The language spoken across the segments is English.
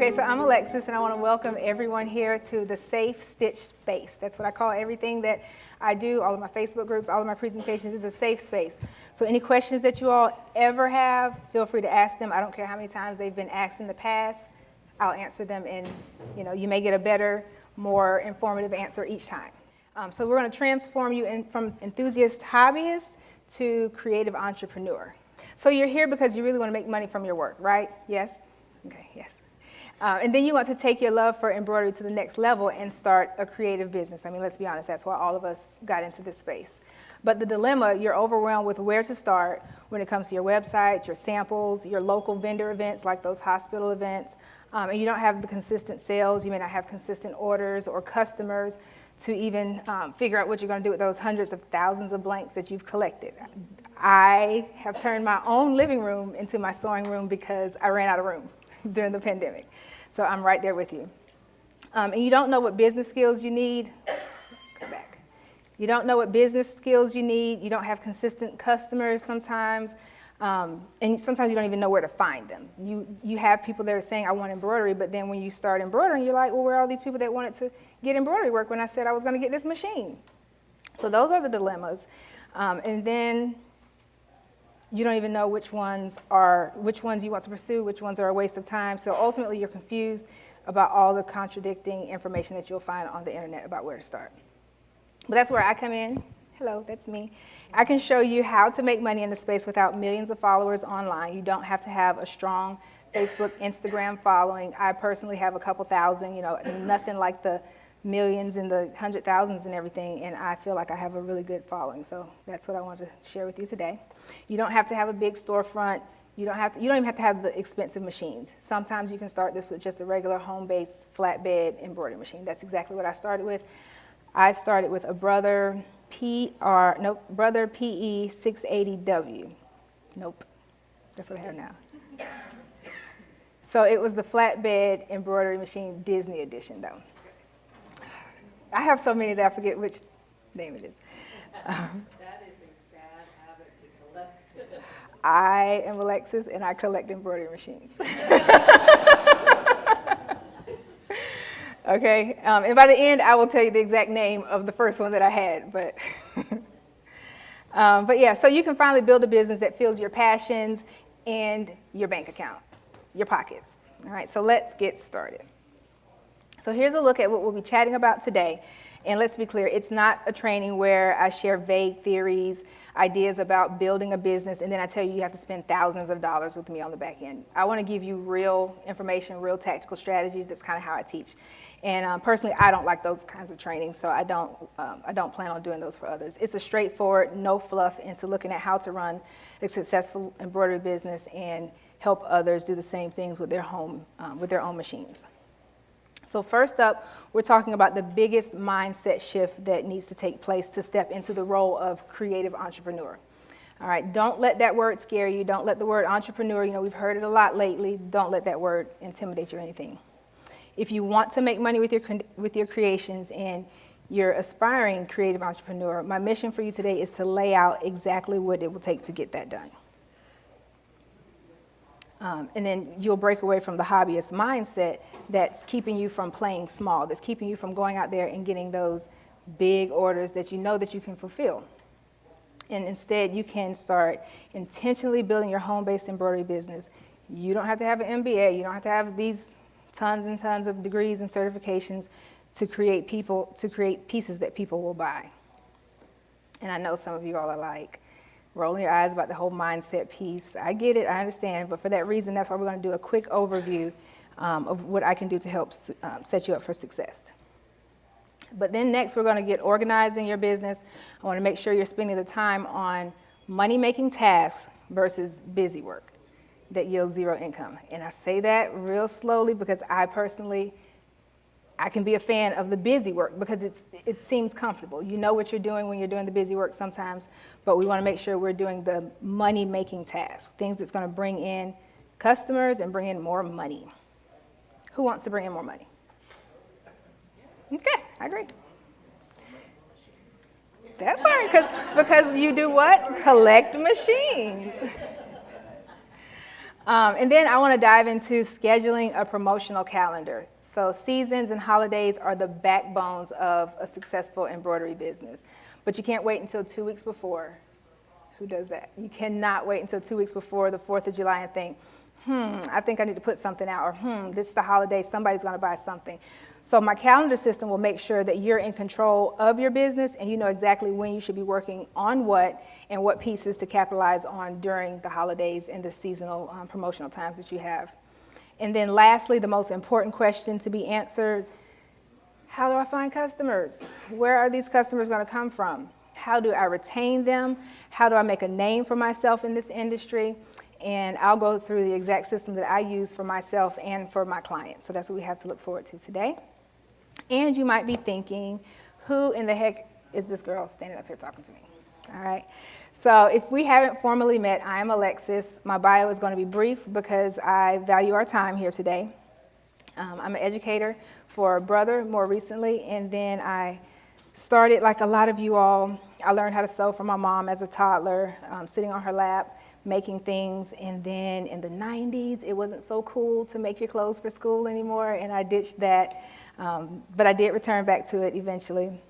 Okay, so I'm Alexis, and I want to welcome everyone here to the Safe Stitch Space. That's what I call everything that I do, all of my Facebook groups, all of my presentations is a safe space. So any questions that you all ever have, feel free to ask them. I don't care how many times they've been asked in the past. I'll answer them, and you may get a better, more informative answer each time. So we're going to transform you from enthusiast hobbyist to creative entrepreneur. So you're here because you really want to make money from your work, right? Yes? Okay, yes. And then you want to take your love for embroidery to the next level and start a creative business. I mean, let's be honest, that's why all of us got into this space. But the dilemma, you're overwhelmed with where to start when it comes to your website, your samples, your local vendor events like those hospital events, and you don't have the consistent sales, you may not have consistent orders or customers to even figure out what you're going to do with those hundreds of thousands of blanks that you've collected. I have turned my own living room into my sewing room because I ran out of room during the pandemic. So I'm right there with you. And you don't know what business skills you need. Come back. You don't know what business skills you need. You don't have consistent customers sometimes. And sometimes you don't even know where to find them. You have people that are saying, I want embroidery, but then when you start embroidering, you're like, well, where are all these people that wanted to get embroidery work when I said I was going to get this machine? So those are the dilemmas. And then you don't even know which ones you want to pursue, which ones are a waste of time. So ultimately, you're confused about all the contradicting information that you'll find on the internet about where to start. But that's where I come in. Hello, that's me. I can show you how to make money in the space without millions of followers online. You don't have to have a strong Facebook, Instagram following. I personally have a couple thousand, nothing like the millions and the 100,000s and everything, and I feel like I have a really good following. So that's what I want to share with you today. You don't have to have a big storefront. You don't even have to have the expensive machines. Sometimes you can start this with just a regular home-based flatbed embroidery machine. That's exactly what I started with. I started with a Brother PE 680W. Nope, that's what I have now. So it was the flatbed embroidery machine Disney edition, though. I have so many that I forget which name it is. That is a bad habit to collect. I am Alexis, and I collect embroidery machines. Okay, and by the end, I will tell you the exact name of the first one that I had. But yeah, so you can finally build a business that fills your passions and your bank account, your pockets. All right, so let's get started. So here's a look at what we'll be chatting about today. And let's be clear, it's not a training where I share vague theories, ideas about building a business, and then I tell you have to spend thousands of dollars with me on the back end. I want to give you real information, real tactical strategies. That's kind of how I teach. And personally, I don't like those kinds of trainings, so I don't plan on doing those for others. It's a straightforward, no fluff into looking at how to run a successful embroidery business and help others do the same things with their own machines. So first up, we're talking about the biggest mindset shift that needs to take place to step into the role of creative entrepreneur. All right, don't let that word scare you. Don't let the word entrepreneur, we've heard it a lot lately. Don't let that word intimidate you or anything. If you want to make money with your creations and you're aspiring creative entrepreneur, my mission for you today is to lay out exactly what it will take to get that done. And then you'll break away from the hobbyist mindset that's keeping you from playing small, that's keeping you from going out there and getting those big orders that you know that you can fulfill. And instead, you can start intentionally building your home-based embroidery business. You don't have to have an MBA. You don't have to have these tons and tons of degrees and certifications to create pieces that people will buy. And I know some of you all are like, rolling your eyes about the whole mindset piece. I get it, I understand, but for that reason, that's why we're going to do a quick overview of what I can do to help set you up for success. But then next, we're going to get organized in your business. I want to make sure you're spending the time on money-making tasks versus busy work that yields zero income. And I say that real slowly because I can be a fan of the busy work because it seems comfortable. You know what you're doing when you're doing the busy work sometimes, but we want to make sure we're doing the money-making tasks, things that's going to bring in customers and bring in more money. Who wants to bring in more money? Okay, I agree. That part, because you do what? Collect machines. And then I want to dive into scheduling a promotional calendar. So seasons and holidays are the backbones of a successful embroidery business. But you can't wait until 2 weeks before. Who does that? You cannot wait until 2 weeks before the 4th of July and think, I think I need to put something out, or this is the holiday, somebody's going to buy something. So my calendar system will make sure that you're in control of your business and you know exactly when you should be working on what and what pieces to capitalize on during the holidays and the seasonal promotional times that you have. And then lastly, the most important question to be answered, how do I find customers? Where are these customers going to come from? How do I retain them? How do I make a name for myself in this industry? And I'll go through the exact system that I use for myself and for my clients. So that's what we have to look forward to today. And you might be thinking, who in the heck is this girl standing up here talking to me? All right. So if we haven't formally met, I am Alexis. My bio is going to be brief because I value our time here today. I'm an educator for a brother more recently, and then I started, like a lot of you all, I learned how to sew from my mom as a toddler, sitting on her lap, making things, and then in the 90s, it wasn't so cool to make your clothes for school anymore, and I ditched that, but I did return back to it eventually.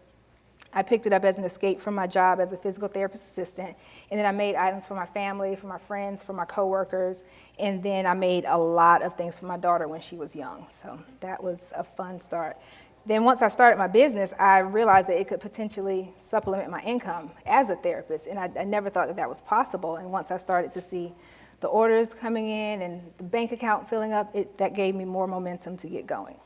I picked it up as an escape from my job as a physical therapist assistant, and then I made items for my family, for my friends, for my coworkers, and then I made a lot of things for my daughter when she was young, so that was a fun start. Then once I started my business, I realized that it could potentially supplement my income as a therapist, and I never thought that that was possible. And once I started to see the orders coming in and the bank account filling up, that gave me more momentum to get going.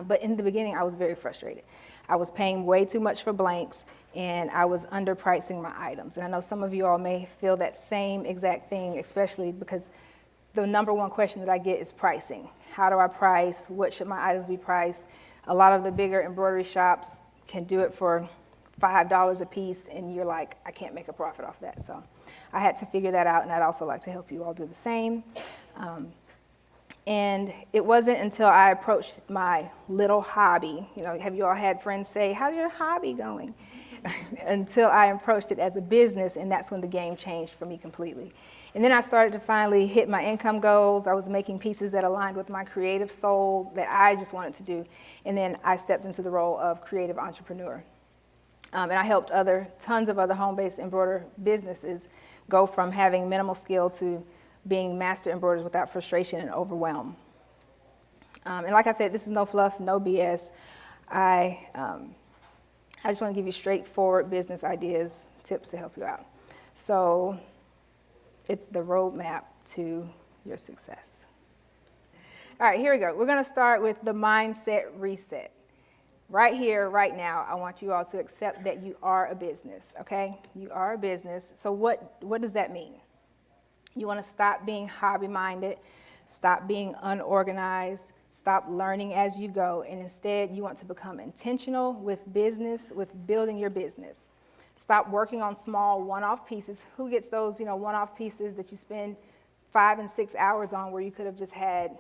But in the beginning, I was very frustrated. I was paying way too much for blanks, and I was underpricing my items. And I know some of you all may feel that same exact thing, especially because the number one question that I get is pricing. How do I price? What should my items be priced? A lot of the bigger embroidery shops can do it for $5 a piece, and you're like, I can't make a profit off that. So I had to figure that out, and I'd also like to help you all do the same. And it wasn't until I approached my little hobby, have you all had friends say, how's your hobby going? Until I approached it as a business, and that's when the game changed for me completely. And then I started to finally hit my income goals. I was making pieces that aligned with my creative soul that I just wanted to do. And then I stepped into the role of creative entrepreneur. And I helped tons of other home-based embroidery businesses go from having minimal skill to being master embroiderers without frustration and overwhelm. And like I said, this is no fluff, no BS. I just want to give you straightforward business ideas, tips to help you out. So it's the roadmap to your success. All right, here we go. We're going to start with the mindset reset. Right here, right now, I want you all to accept that you are a business, okay? You are a business. So what does that mean? You want to stop being hobby-minded, stop being unorganized, stop learning as you go, and instead you want to become intentional with business, with building your business. Stop working on small one-off pieces. Who gets those, one-off pieces that you spend 5 and 6 hours on where you could have just had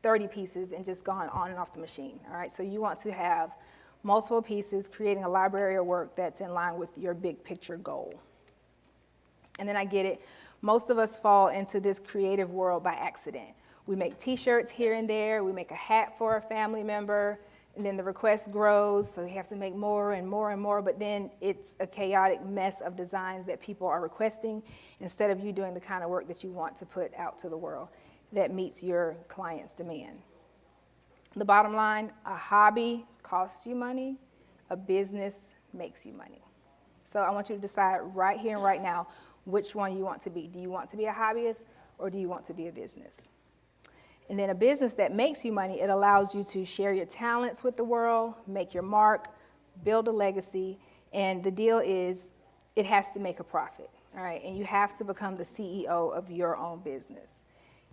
30 pieces and just gone on and off the machine, all right? So you want to have multiple pieces, creating a library of work that's in line with your big picture goal. And then I get it. Most of us fall into this creative world by accident. We make t-shirts here and there. We make a hat for a family member. And then the request grows, so you have to make more and more and more, but then it's a chaotic mess of designs that people are requesting instead of you doing the kind of work that you want to put out to the world that meets your client's demand. The bottom line, a hobby costs you money, a business makes you money. So I want you to decide right here and right now which one you want to be. Do you want to be a hobbyist or do you want to be a business? And then a business that makes you money, it allows you to share your talents with the world, make your mark, build a legacy, and the deal is it has to make a profit, all right? And you have to become the CEO of your own business.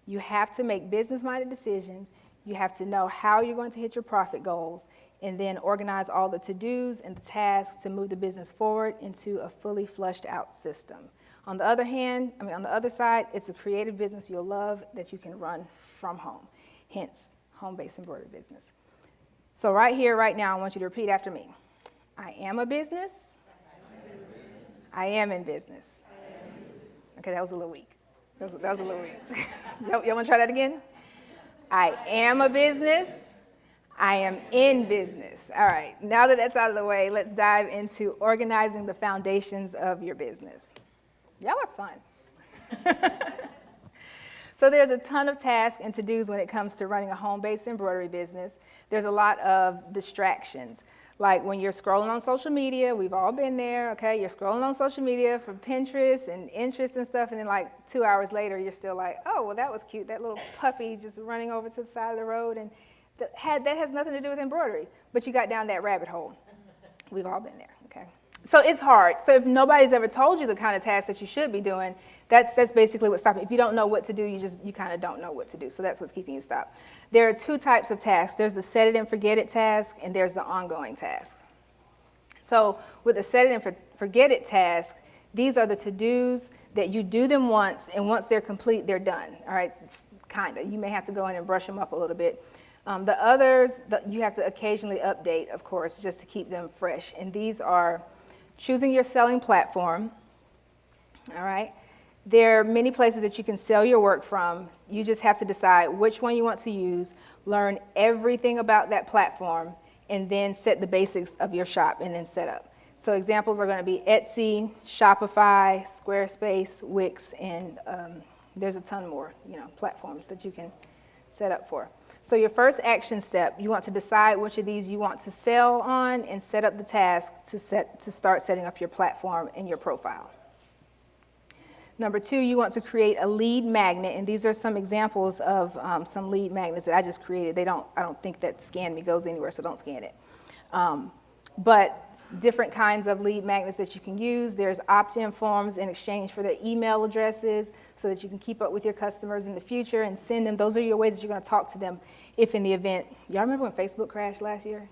You have to make business-minded decisions. You have to know how you're going to hit your profit goals, and then organize all the to-dos and the tasks to move the business forward into a fully flushed out system. On the other side, it's a creative business you'll love that you can run from home, hence home-based embroidery business. So right here, right now, I want you to repeat after me. I am a business. I am in business. Okay, that was a little weak. That was a little weird. Y'all want to try that again? I am a business. I am in business. All right, now that that's out of the way, let's dive into organizing the foundations of your business. Y'all are fun. So there's a ton of tasks and to-dos when it comes to running a home-based embroidery business. There's a lot of distractions. Like when you're scrolling on social media, we've all been there, okay? You're scrolling on social media for Pinterest and interest and stuff, and then like 2 hours later, you're still like, oh, well, that was cute. That little puppy just running over to the side of the road, and that has nothing to do with embroidery, but you got down that rabbit hole. We've all been there, okay? So it's hard. So if nobody's ever told you the kind of tasks that you should be doing, that's basically what's stopping. If you don't know what to do, you kind of don't know what to do. So that's what's keeping you stopped. There are two types of tasks. There's the set it and forget it task, and there's the ongoing task. So with the set it and forget it task, these are the to-dos that you do them once, and once they're complete, they're done. All right, kind of. You may have to go in and brush them up a little bit. The others, you have to occasionally update, of course, just to keep them fresh. And these are choosing your selling platform, all right? There are many places that you can sell your work from. You just have to decide which one you want to use, learn everything about that platform, and then set the basics of your shop and then set up. So examples are going to be Etsy, Shopify, Squarespace, Wix, and there's a ton more, platforms that you can set up for. So your first action step, you want to decide which of these you want to sell on and set up the task to start setting up your platform and your profile. Number two, you want to create a lead magnet, and these are some examples of some lead magnets that I just created. I don't think that Scan Me goes anywhere, so don't scan it. But different kinds of lead magnets that you can use. There's opt-in forms in exchange for their email addresses so that you can keep up with your customers in the future and send them. Those are your ways that you're going to talk to them if in the event. Y'all remember when Facebook crashed last year?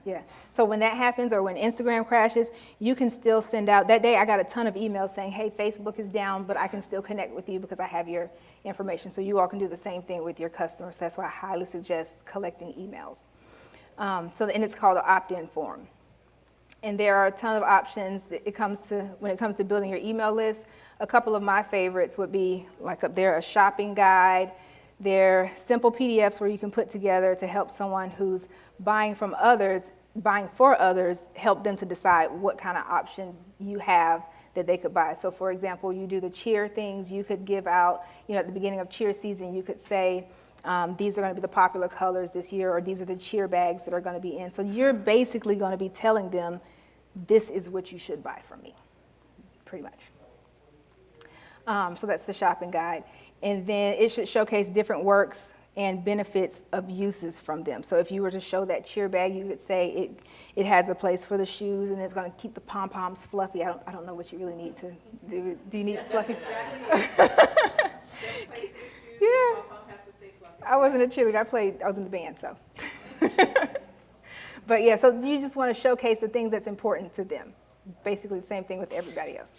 Yeah. So when that happens or when Instagram crashes, you can still send out. That day I got a ton of emails saying, hey, Facebook is down, but I can still connect with you because I have your information. So you all can do the same thing with your customers. That's why I highly suggest collecting emails. And it's called an opt-in form. And there are a ton of options when it comes to building your email list. A couple of my favorites would be, like up there, a shopping guide. They're simple PDFs where you can put together to help someone who's buying for others, help them to decide what kind of options you have that they could buy. So for example, you do the cheer things, you could give out, at the beginning of cheer season, you could say, these are going to be the popular colors this year, or these are the cheer bags that are going to be in. So you're basically going to be telling them, this is what you should buy from me, pretty much. So that's the shopping guide. And then it should showcase different works and benefits of uses from them. So if you were to show that cheer bag, you could say it has a place for the shoes, and it's going to keep the pom-poms fluffy. I don't know what you really need to do. Do you need fluffy? Yeah. I wasn't a cheerleader. I was in the band, so. But yeah, so you just want to showcase the things that's important to them. Basically the same thing with everybody else.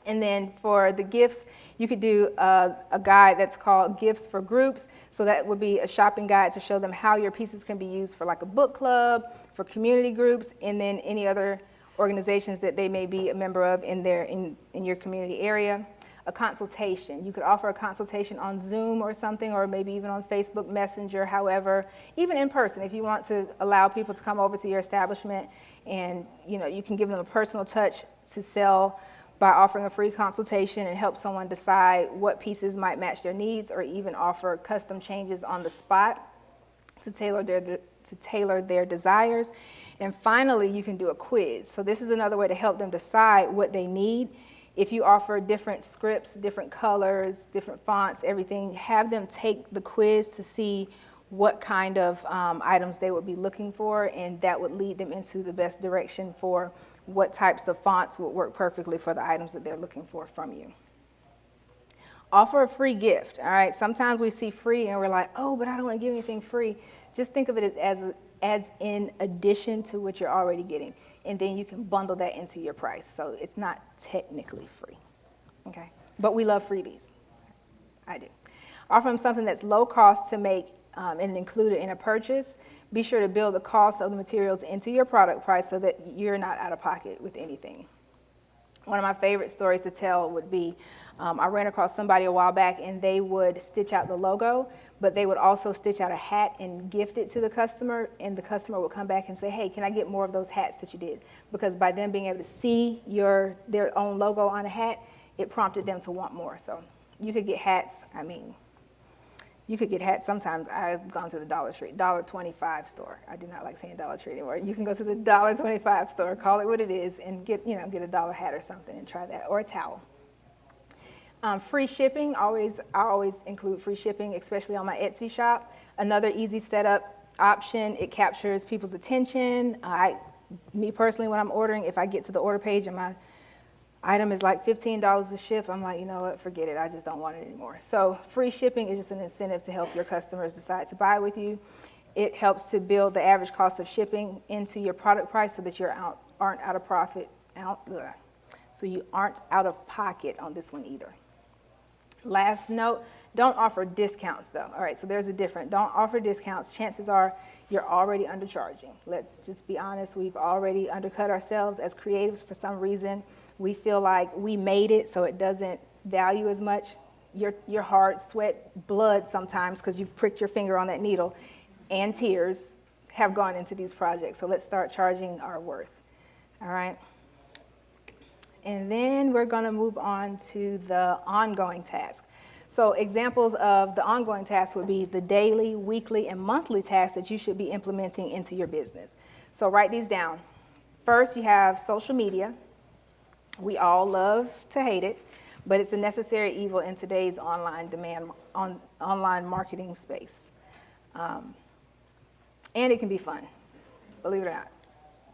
And then for the gifts, you could do a guide that's called Gifts for Groups. So that would be a shopping guide to show them how your pieces can be used for like a book club, for community groups, and then any other organizations that they may be a member of in your community area. A consultation. You could offer a consultation on Zoom or something, or maybe even on Facebook Messenger, however, even in person. If you want to allow people to come over to your establishment and, you can give them a personal touch to sell by offering a free consultation and help someone decide what pieces might match their needs, or even offer custom changes on the spot to tailor their desires. And finally, you can do a quiz. So this is another way to help them decide what they need. If you offer different scripts, different colors, different fonts, everything, have them take the quiz to see what kind of items they would be looking for, and that would lead them into the best direction for what types of fonts would work perfectly for the items that they're looking for from you. Offer a free gift, all right? Sometimes we see free and we're like, oh, but I don't want to give anything free. Just think of it as in addition to what you're already getting. And then you can bundle that into your price. So it's not technically free, okay? But we love freebies. I do. Offer them something that's low cost to make and include it in a purchase. Be sure to build the cost of the materials into your product price so that you're not out of pocket with anything. One of my favorite stories to tell would be, I ran across somebody a while back and they would stitch out the logo, but they would also stitch out a hat and gift it to the customer, and the customer would come back and say, hey, can I get more of those hats that you did? Because by them being able to see their own logo on a hat, it prompted them to want more. So you could get hats, you could get hats. Sometimes I've gone to the Dollar Tree, $1.25 store. I do not like saying Dollar Tree anymore. You can go to the $1.25 store, call it what it is, and get a dollar hat or something and try that, or a towel. Free shipping, I always include free shipping, especially on my Etsy shop. Another easy setup option, it captures people's attention. Me personally, when I'm ordering, if I get to the order page and my item is like $15 to ship, I'm like, you know what, forget it, I just don't want it anymore. So free shipping is just an incentive to help your customers decide to buy with you. It helps to build the average cost of shipping into your product price so that you aren't out of so you aren't out of pocket on this one either. Last note, don't offer discounts though. All right, so there's a difference. Don't offer discounts. Chances are you're already undercharging. Let's just be honest, we've already undercut ourselves as creatives for some reason. We feel like we made it, so it doesn't value as much. Your heart, sweat, blood sometimes, because you've pricked your finger on that needle, and tears have gone into these projects. So let's start charging our worth. All right. And then we're going to move on to the ongoing task. So examples of the ongoing tasks would be the daily, weekly, and monthly tasks that you should be implementing into your business. So write these down. First, you have social media. We all love to hate it, but it's a necessary evil in today's online marketing space. And it can be fun, believe it or not.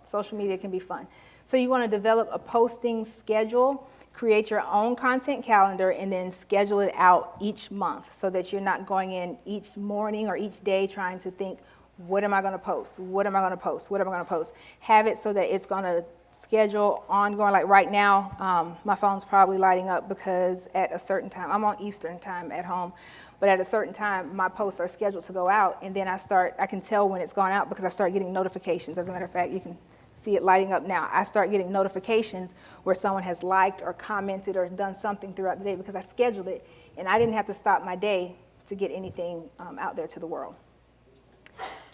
Social media can be fun. So you want to develop a posting schedule, create your own content calendar, and then schedule it out each month so that you're not going in each morning or each day trying to think, what am I going to post? What am I going to post? What am I going to post? Have it so that it's going to schedule ongoing. Like right now, my phone's probably lighting up because at a certain time, I'm on Eastern time at home, but at a certain time, my posts are scheduled to go out, and then I can tell when it's gone out because I start getting notifications. As a matter of fact, you can see it lighting up now. I start getting notifications where someone has liked or commented or done something throughout the day because I scheduled it, and I didn't have to stop my day to get anything out there to the world.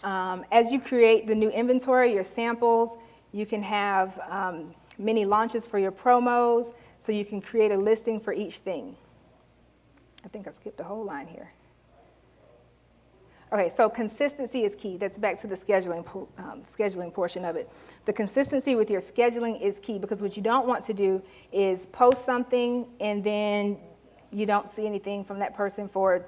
As you create the new inventory, your samples, you can have mini launches for your promos, so you can create a listing for each thing. I think I skipped a whole line here. Okay, so consistency is key. That's back to the scheduling portion of it. The consistency with your scheduling is key, because what you don't want to do is post something and then you don't see anything from that person for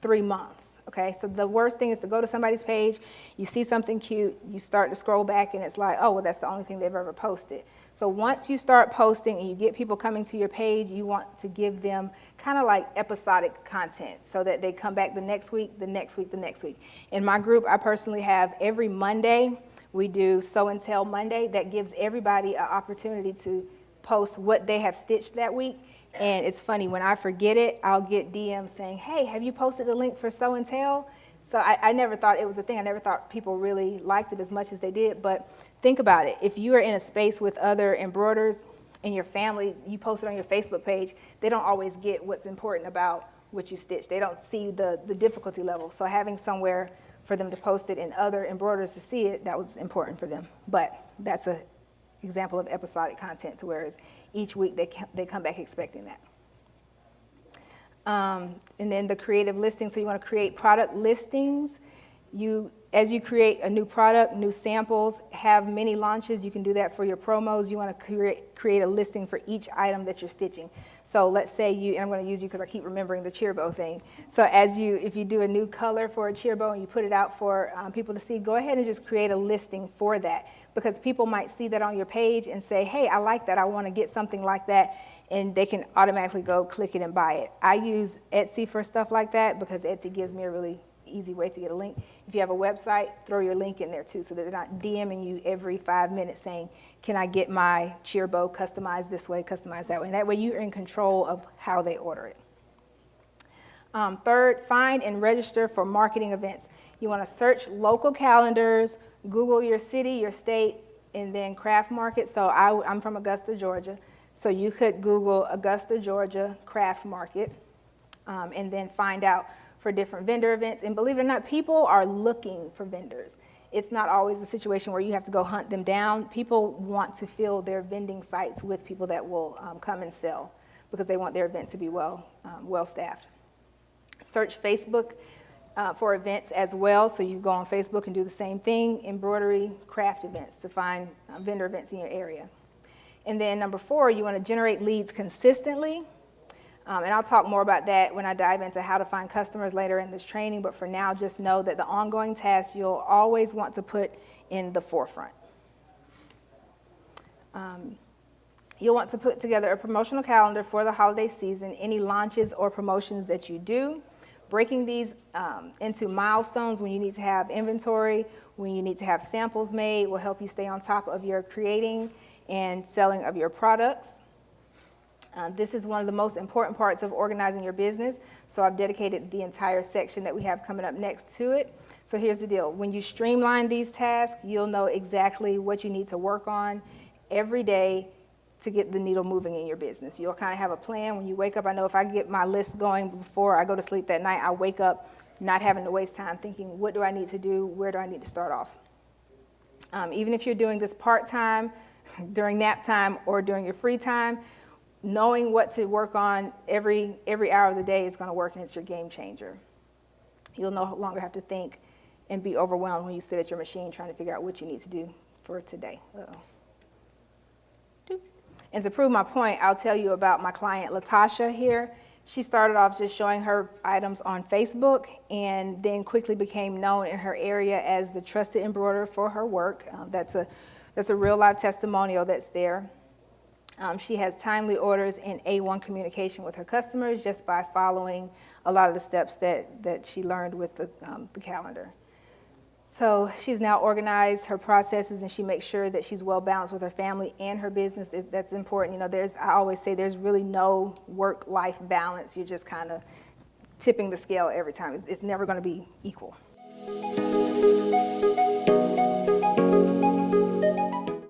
3 months, okay? So the worst thing is to go to somebody's page, you see something cute, you start to scroll back, and it's like, oh, well, that's the only thing they've ever posted. So once you start posting and you get people coming to your page, you want to give them kind of like episodic content so that they come back the next week, the next week, the next week. In my group, I personally have every Monday, we do Sew and Tell Monday. That gives everybody an opportunity to post what they have stitched that week. And it's funny, when I forget it, I'll get DMs saying, hey, have you posted the link for Sew and Tell? So I never thought it was a thing. I never thought people really liked it as much as they did. But think about it. If you are in a space with other embroiderers in your family, you post it on your Facebook page, they don't always get what's important about what you stitch. They don't see the difficulty level. So having somewhere for them to post it and other embroiderers to see it, that was important for them. But that's an example of episodic content, to whereas each week they come back expecting that. And then the creative listing, so you want to create product listings. As you create a new product, new samples, have mini launches, you can do that for your promos. You want to create a listing for each item that you're stitching. So let's say and I'm going to use you because I keep remembering the cheer bow thing. So if you do a new color for a cheer bow and you put it out for people to see, go ahead and just create a listing for that, because people might see that on your page and say, hey, I like that, I want to get something like that, and they can automatically go click it and buy it. I use Etsy for stuff like that because Etsy gives me a really easy way to get a link. If you have a website, throw your link in there too, so that they're not DMing you every 5 minutes saying, can I get my cheer bow customized this way, customized that way? And that way you're in control of how they order it. Third, find and register for marketing events. You want to search local calendars, Google your city, your state, and then craft market. So I'm from Augusta, Georgia. So you could Google Augusta, Georgia craft market, and then find out for different vendor events. And believe it or not, people are looking for vendors. It's not always a situation where you have to go hunt them down. People want to fill their vending sites with people that will come and sell because they want their event to be well staffed. Search Facebook for events as well. So you can go on Facebook and do the same thing, embroidery craft events, to find vendor events in your area. And then number 4, you want to generate leads consistently. And I'll talk more about that when I dive into how to find customers later in this training. But for now, just know that the ongoing tasks you'll always want to put in the forefront. You'll want to put together a promotional calendar for the holiday season, any launches or promotions that you do. Breaking these into milestones when you need to have inventory, when you need to have samples made, will help you stay on top of your creating and selling of your products. This is one of the most important parts of organizing your business, so I've dedicated the entire section that we have coming up next to it. So here's the deal. When you streamline these tasks, you'll know exactly what you need to work on every day to get the needle moving in your business. You'll kind of have a plan. When you wake up, I know if I get my list going before I go to sleep that night, I wake up not having to waste time thinking, what do I need to do? Where do I need to start off? Even if you're doing this part-time, during nap time, or during your free time, knowing what to work on every hour of the day is going to work, and it's your game changer. You'll no longer have to think and be overwhelmed when you sit at your machine trying to figure out what you need to do for today. And to prove my point, I'll tell you about my client, Latasha here. She started off just showing her items on Facebook and then quickly became known in her area as the trusted embroiderer for her work. That's a real life testimonial that's there. She has timely orders and A1 communication with her customers just by following a lot of the steps that she learned with the calendar. So she's now organized her processes, and she makes sure that she's well balanced with her family and her business. That's important. You know, I always say there's really no work-life balance. You're just kind of tipping the scale every time. It's never going to be equal.